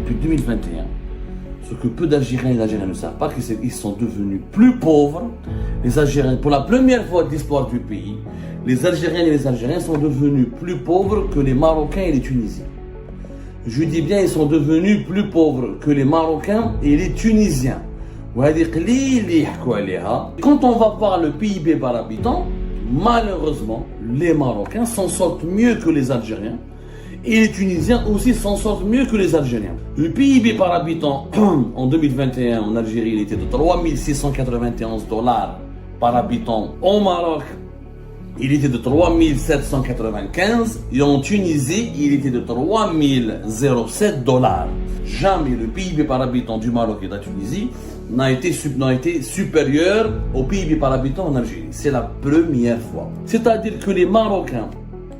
depuis 2021, ce que peu d'Algériens et d'Algériens ne savent pas, c'est qu'ils sont devenus plus pauvres. Les Algériens, pour la première fois de l'histoire du pays, les Algériens et les Algériens sont devenus plus pauvres que les Marocains et les Tunisiens. Je dis bien, ils sont devenus plus pauvres que les Marocains et les Tunisiens. Quand on va voir le PIB par habitant, malheureusement, les Marocains s'en sortent mieux que les Algériens et les Tunisiens aussi s'en sortent mieux que les Algériens. Le PIB par habitant en 2021 en Algérie, il était de 3691 dollars par habitant. Au Maroc, il était de 3795 et en Tunisie, il était de 3007 dollars. Jamais le PIB par habitant du Maroc et de la Tunisie n'a été supérieur au PIB par habitant en Algérie. C'est la première fois. C'est-à-dire que les Marocains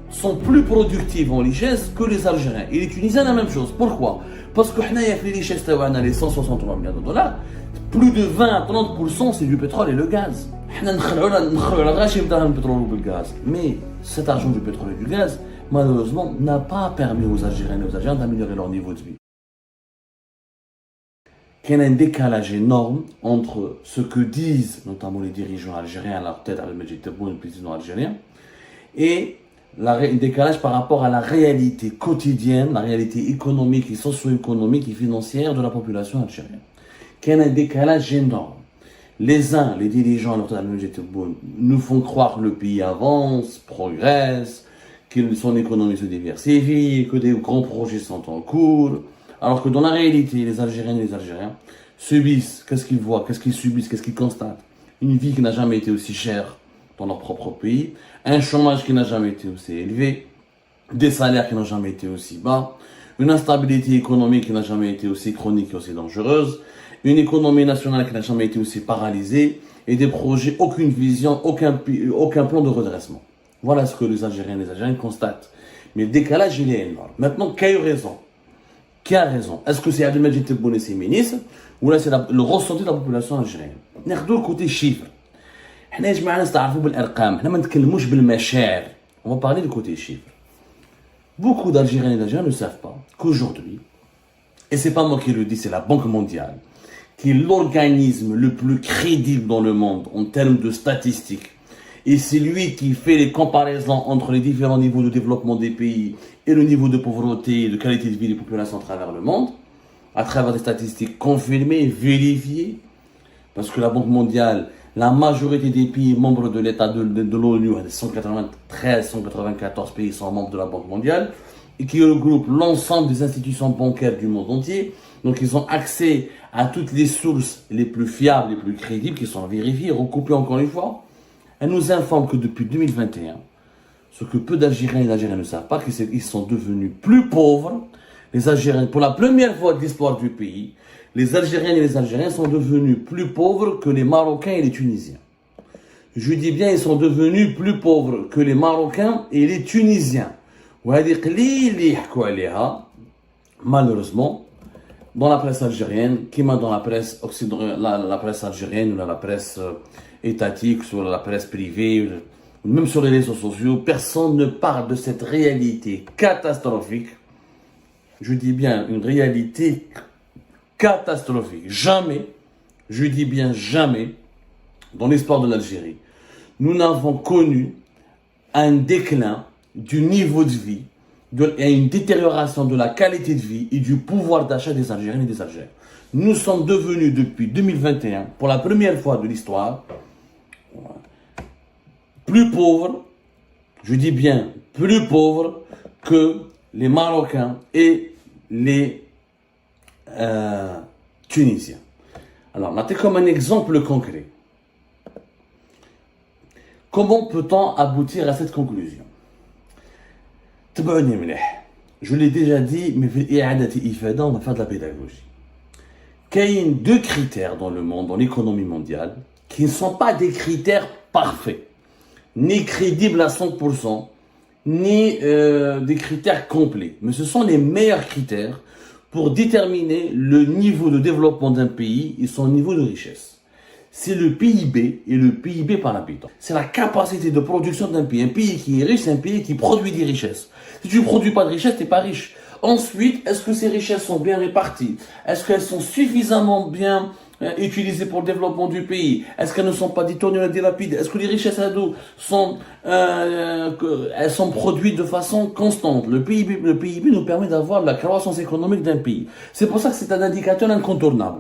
sont plus productifs en richesse que les Algériens. Et les Tunisiens, la même chose. Pourquoi? Parce que les richesses, les 163 milliards de dollars, plus de 20 à 30% c'est du pétrole et le gaz. Mais cet argent du pétrole et du gaz, malheureusement, n'a pas permis aux Algériens et aux Algériens d'améliorer leur niveau de vie. Il y a un décalage énorme entre ce que disent notamment les dirigeants algériens, à leur tête, Abdelmejid Tebboune, le président algérien, et un décalage par rapport à la réalité quotidienne, la réalité économique et socio-économique et financière de la population algérienne. Il y a un décalage énorme. Les uns, les dirigeants, à leur tête, Abdelmejid Tebboune, nous font croire que le pays avance, progresse, que son économie se diversifie, que des grands projets sont en cours. Alors que dans la réalité, les Algériennes et les Algériens subissent, qu'est-ce qu'ils voient, qu'est-ce qu'ils subissent, qu'est-ce qu'ils constatent? Une vie qui n'a jamais été aussi chère dans leur propre pays, un chômage qui n'a jamais été aussi élevé, des salaires qui n'ont jamais été aussi bas, une instabilité économique qui n'a jamais été aussi chronique et aussi dangereuse, une économie nationale qui n'a jamais été aussi paralysée, et des projets, aucune vision, aucun plan de redressement. Voilà ce que les Algériennes et les Algériens constatent. Mais le décalage, il est énorme. Maintenant, qui a eu raison? Qui a raison? Est-ce que c'est Abdelmejid Tebboune et ses ministres, ou là c'est le ressenti de la population algérienne? ناخذوا côté chiffres. حنا يا جماعه نستعرفوا بالارقام، حنا ما نتكلموش بالمشاعر. On va parler du côté chiffres. Beaucoup d'Algériens et d'Algériens ne savent pas qu'aujourd'hui, et c'est pas moi qui le dis, c'est la Banque mondiale, qui est l'organisme le plus crédible dans le monde en termes de statistiques. Et c'est lui qui fait les comparaisons entre les différents niveaux de développement des pays et le niveau de pauvreté et de qualité de vie des populations à travers le monde, à travers des statistiques confirmées, vérifiées, parce que la Banque mondiale, la majorité des pays membres de l'État de l'ONU, 193, 194 pays sont membres de la Banque mondiale, et qui regroupe l'ensemble des institutions bancaires du monde entier. Donc ils ont accès à toutes les sources les plus fiables, les plus crédibles, qui sont vérifiées, recoupées encore une fois. Elle nous informe que depuis 2021, ce que peu d'Algériens et d'Algériens ne savent pas, c'est qu'ils sont devenus plus pauvres. Les Algériens, pour la première fois de l'histoire du pays, les Algériens et les Algériens sont devenus plus pauvres que les Marocains et les Tunisiens. Je dis bien, ils sont devenus plus pauvres que les Marocains et les Tunisiens. Malheureusement, dans la presse algérienne, qui m'a dans la presse la presse algérienne ou la presse étatique, sur la presse privée, même sur les réseaux sociaux, personne ne parle de cette réalité catastrophique. Je dis bien une réalité catastrophique. Jamais, je dis bien jamais, dans l'histoire de l'Algérie, nous n'avons connu un déclin du niveau de vie et une détérioration de la qualité de vie et du pouvoir d'achat des Algériens et des Algériens. Nous sommes devenus depuis 2021, pour la première fois de l'histoire, plus pauvres, je dis bien plus pauvres que les Marocains et les Tunisiens. Alors, là, comme un exemple concret. Comment peut-on aboutir à cette conclusion? Je l'ai déjà dit, mais on va faire de la pédagogie. Il y a deux critères dans le monde, dans l'économie mondiale, qui ne sont pas des critères parfaits, ni crédibles à 100%, ni des critères complets. Mais ce sont les meilleurs critères pour déterminer le niveau de développement d'un pays et son niveau de richesse. C'est le PIB et le PIB par habitant. C'est la capacité de production d'un pays. Un pays qui est riche, c'est un pays qui produit des richesses. Si tu ne produis pas de richesse, tu n'es pas riche. Ensuite, est-ce que ces richesses sont bien réparties? Est-ce qu'elles sont suffisamment bien utilisées pour le développement du pays? Est-ce qu'elles ne sont pas détournées et dilapidées? Est-ce que les richesses elles sont produites de façon constante? Le PIB nous permet d'avoir la croissance économique d'un pays. C'est pour ça que c'est un indicateur incontournable.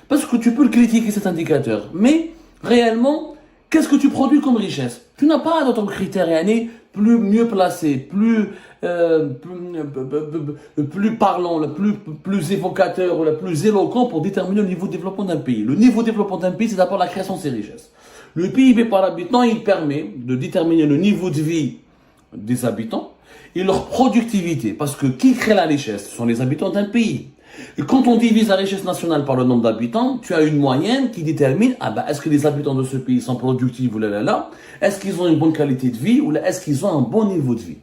Parce que tu peux le critiquer, cet indicateur. Mais, réellement, qu'est-ce que tu produis comme richesse? Tu n'as pas d'autres critères mieux placé, plus parlant, plus évocateur ou le plus éloquent pour déterminer le niveau de développement d'un pays. Le niveau de développement d'un pays, c'est d'abord la création de ses richesses. Le PIB par habitant, il permet de déterminer le niveau de vie des habitants et leur productivité. Parce que qui crée la richesse? Ce sont les habitants d'un pays. Et quand on divise la richesse nationale par le nombre d'habitants, tu as une moyenne qui détermine, est-ce que les habitants de ce pays sont productifs ou là, est-ce qu'ils ont une bonne qualité de vie ou est-ce qu'ils ont un bon niveau de vie.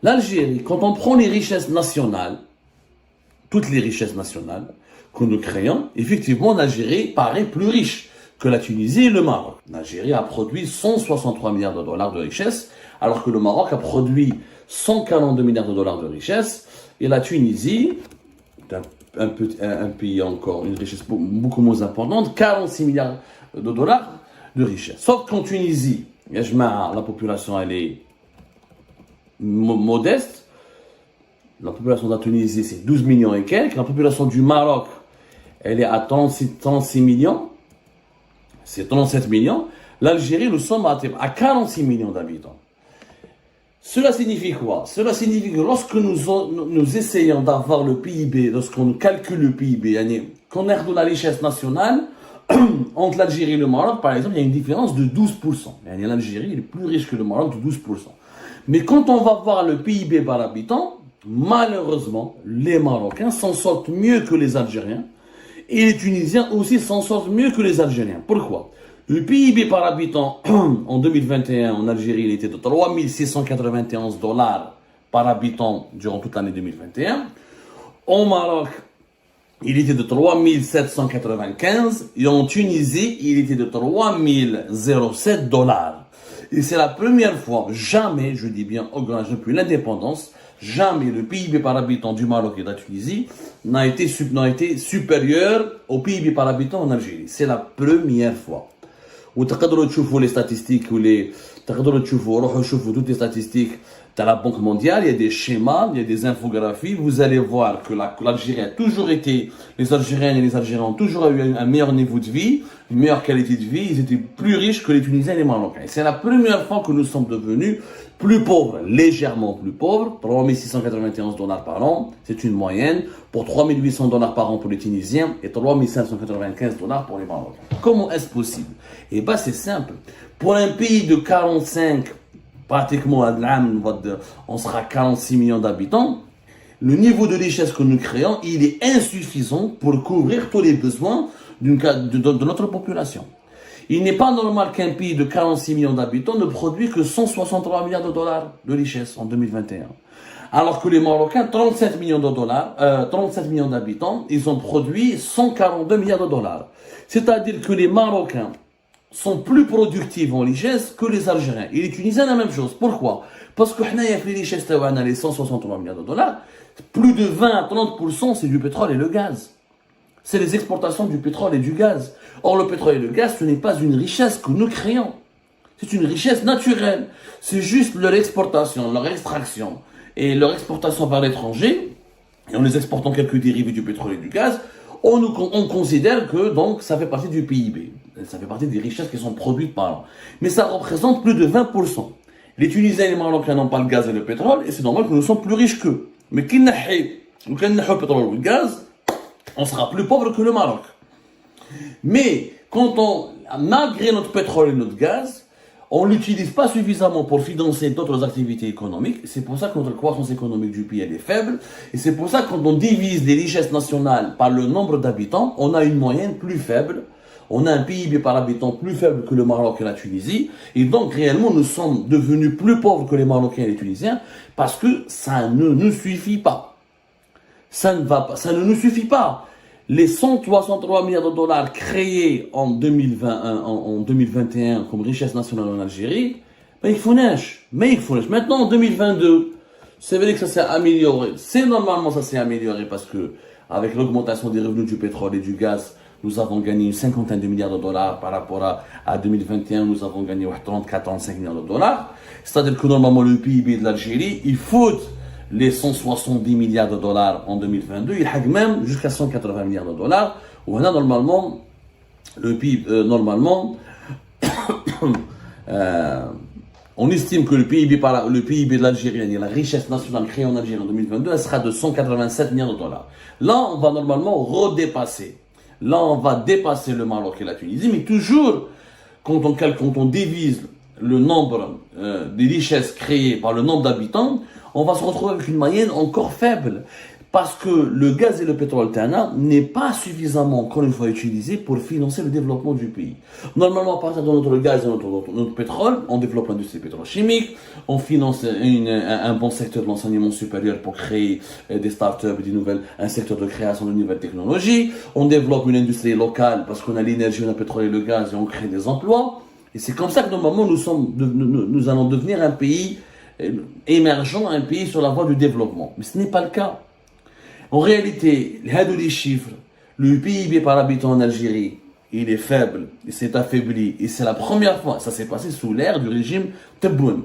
L'Algérie, quand on prend les richesses nationales, toutes les richesses nationales que nous créons, effectivement, l'Algérie paraît plus riche que la Tunisie et le Maroc. L'Algérie a produit 163 milliards de dollars de richesse, alors que le Maroc a produit 142 milliards de dollars de richesse, et la Tunisie, un pays encore, une richesse beaucoup moins importante, 46 milliards de dollars de richesse. Sauf qu'en Tunisie, la population elle est modeste. La population de la Tunisie, c'est 12 millions et quelques. La population du Maroc, elle est à 36 millions. C'est 37 millions. L'Algérie, nous sommes à 46 millions d'habitants. Cela signifie quoi? Cela signifie que lorsque nous essayons d'avoir le PIB, lorsqu'on calcule le PIB, qu'on ait de la richesse nationale, entre l'Algérie et le Maroc, par exemple, il y a une différence de 12%. L'Algérie est plus riche que le Maroc de 12%. Mais quand on va voir le PIB par habitant, malheureusement, les Marocains s'en sortent mieux que les Algériens et les Tunisiens aussi s'en sortent mieux que les Algériens. Pourquoi? Le PIB par habitant en 2021 en Algérie, il était de 3 691 dollars par habitant durant toute l'année 2021. Au Maroc, il était de 3 795 et en Tunisie, il était de 3 007 dollars. Et c'est la première fois, jamais, je dis bien, depuis l'indépendance, jamais le PIB par habitant du Maroc et de la Tunisie n'a été supérieur au PIB par habitant en Algérie. C'est la première fois. Ou تقدروا تشوفوا les statistiques تقدروا تشوفوا toutes les statistiques de la Banque mondiale, il y a des schémas, il y a des infographies, vous allez voir que l'Algérie a toujours été, les Algériennes et les Algériens ont toujours eu un meilleur niveau de vie, une meilleure qualité de vie, ils étaient plus riches que les Tunisiens et les Marocains. C'est la première fois que nous sommes devenus plus pauvres, légèrement plus pauvres, 3 691 dollars par an, c'est une moyenne, pour 3 800 dollars par an pour les Tunisiens et 3 595 dollars pour les Marocains. Comment est-ce possible? Eh bien c'est simple, pour un pays de 45, pratiquement on sera 46 millions d'habitants, le niveau de richesse que nous créons, il est insuffisant pour couvrir tous les besoins de notre population. Il n'est pas normal qu'un pays de 46 millions d'habitants ne produise que 163 milliards de dollars de richesse en 2021. Alors que les Marocains, 37 millions d'habitants, ils ont produit 142 milliards de dollars. C'est-à-dire que les Marocains sont plus productifs en richesse que les Algériens. Et les Tunisiens, la même chose. Pourquoi? Parce que les richesses, les 163 milliards de dollars, plus de 20 à 30%, c'est du pétrole et le gaz. C'est les exportations du pétrole et du gaz. Or, le pétrole et le gaz, ce n'est pas une richesse que nous créons. C'est une richesse naturelle. C'est juste leur exportation, leur extraction et leur exportation vers l'étranger. Et en les exportant quelques dérivés du pétrole et du gaz, on considère que donc ça fait partie du PIB. Ça fait partie des richesses qui sont produites par an. Mais ça représente plus de 20%. Les Tunisiens et les Marocains n'ont pas le gaz et le pétrole, et c'est normal que nous sommes plus riches qu'eux. Mais qui n'a le pétrole ou le gaz, on sera plus pauvre que le Maroc. Mais malgré notre pétrole et notre gaz, on ne l'utilise pas suffisamment pour financer d'autres activités économiques. C'est pour ça que notre croissance économique du pays elle est faible. Et c'est pour ça que quand on divise les richesses nationales par le nombre d'habitants, on a une moyenne plus faible. On a un PIB par habitant plus faible que le Maroc et la Tunisie. Et donc, réellement, nous sommes devenus plus pauvres que les Marocains et les Tunisiens parce que ça ne nous suffit pas. Ça ne va pas. Ça ne nous suffit pas. Les 163 milliards de dollars créés en 2021 comme richesse nationale en Algérie, mais il faut neige. Maintenant, en 2022, C'est vrai que ça s'est amélioré. C'est normalement ça s'est amélioré parce que avec l'augmentation des revenus du pétrole et du gaz, nous avons gagné une cinquantaine de milliards de dollars par rapport à 2021, nous avons gagné 34-35 milliards de dollars. C'est-à-dire que normalement le PIB de l'Algérie, il faut les 170 milliards de dollars en 2022, il hague même jusqu'à 180 milliards de dollars. Où on a normalement le PIB, normalement, on estime que le PIB de l'Algérie, la richesse nationale créée en Algérie en 2022, elle sera de 187 milliards de dollars. Là, on va normalement redépasser. Là, on va dépasser le Maroc et la Tunisie, mais toujours, quand on divise le nombre des richesses créées par le nombre d'habitants, on va se retrouver avec une moyenne encore faible. Parce que le gaz et le pétrole Tana n'est pas suffisamment, encore une fois, utilisé pour financer le développement du pays. Normalement, à partir de notre gaz et notre pétrole, on développe l'industrie pétrochimique, on finance un bon secteur de l'enseignement supérieur pour créer des startups, un secteur de création de nouvelles technologies, on développe une industrie locale parce qu'on a l'énergie, on a le pétrole et le gaz et on crée des emplois. Et c'est comme ça que normalement nous allons devenir un pays émergent, un pays sur la voie du développement. Mais ce n'est pas le cas. En réalité, les chiffres, le PIB par habitant en Algérie, il est faible, il s'est affaibli, et c'est la première fois, ça s'est passé sous l'ère du régime Tebboune.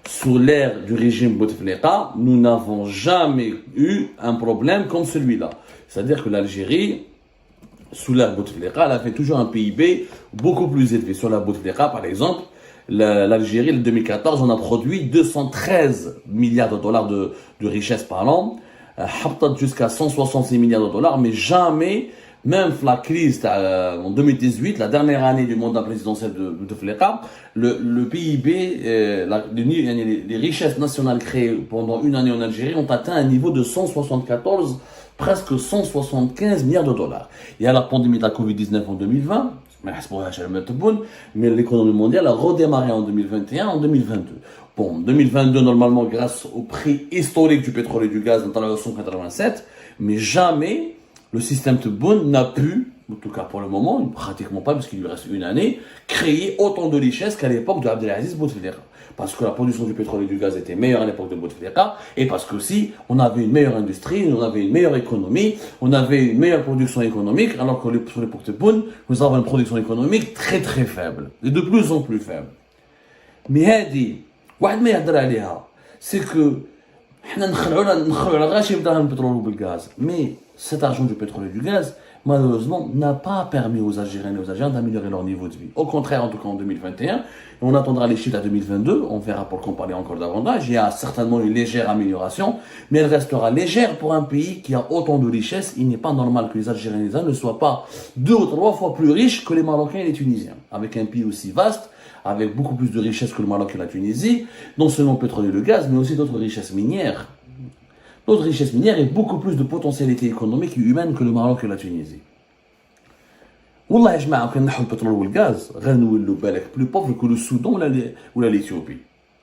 Sous l'ère du régime Bouteflika, nous n'avons jamais eu un problème comme celui-là. C'est-à-dire que l'Algérie, sous l'ère Bouteflika, elle a fait toujours un PIB beaucoup plus élevé. Sur l'ère Bouteflika, par exemple, l'Algérie, en 2014, on a produit 213 milliards de dollars de richesse par an, jusqu'à 166 milliards de dollars, mais jamais, même la crise en 2018, la dernière année du mandat présidentiel de Bouteflika, le PIB, les richesses nationales créées pendant une année en Algérie ont atteint un niveau de 174, presque 175 milliards de dollars. Il y a la pandémie de la Covid-19 en 2020, mais l'économie mondiale a redémarré en 2021, en 2022. Bon, 2022, normalement, grâce au prix historique du pétrole et du gaz, dans la 187, mais jamais le système Tebboune n'a pu, en tout cas pour le moment, pratiquement pas, parce qu'il lui reste une année, créer autant de richesses qu'à l'époque de Abdelaziz Bouteflika. Parce que la production du pétrole et du gaz était meilleure à l'époque de Bouteflika, et parce qu'aussi, on avait une meilleure industrie, on avait une meilleure économie, on avait une meilleure production économique, alors que sur l'époque Tebboune, nous avons une production économique très très faible, et de plus en plus faible. Mais Hadi, واحد ما يهضر عليها c'est que حنا نخلعوا على غاشي بدراهم البترول والغاز. Mais cet argent du pétrole et du gaz, malheureusement, n'a pas permis aux Algériens et aux Algériens d'améliorer leur niveau de vie. Au contraire, en tout cas en 2021, on attendra les chiffres à 2022, on verra pour comparer encore davantage. Il y a certainement une légère amélioration, mais elle restera légère pour un pays qui a autant de richesses. Il n'est pas normal que les Algériens et les Algériens ne soient pas 2 ou 3 fois plus riches que les Marocains et les Tunisiens. Avec un pays aussi vaste, avec beaucoup plus de richesses que le Maroc et la Tunisie, non seulement le pétrole et le gaz, mais aussi d'autres richesses minières. D'autres richesses minières et beaucoup plus de potentialité économique et humaine que le Maroc et la Tunisie. والله يا جماعه كان نحو البترول والغاز غنولوا بالك plus pauvre que le Soudan ou l'Éthiopie.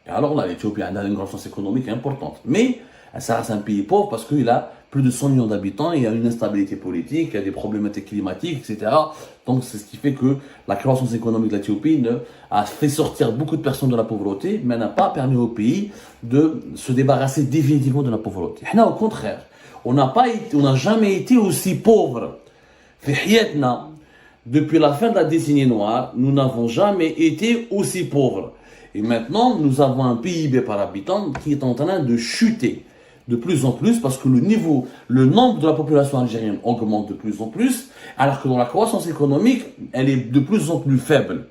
Et alors là, l'Éthiopie a une croissance économique importante. Mais ça reste un pays pauvre parce qu'il a plus de 100 millions d'habitants, il y a une instabilité politique, il y a des problématiques climatiques, etc. Donc c'est ce qui fait que la croissance économique de l'Éthiopie a fait sortir beaucoup de personnes de la pauvreté, mais n'a pas permis au pays de se débarrasser définitivement de la pauvreté. Au contraire, on n'a jamais été aussi pauvre. Depuis la fin de la décennie noire, nous n'avons jamais été aussi pauvres. Et maintenant, nous avons un PIB par habitant qui est en train de chuter de plus en plus parce que le nombre de la population algérienne augmente de plus en plus, alors que dans la croissance économique, elle est de plus en plus faible.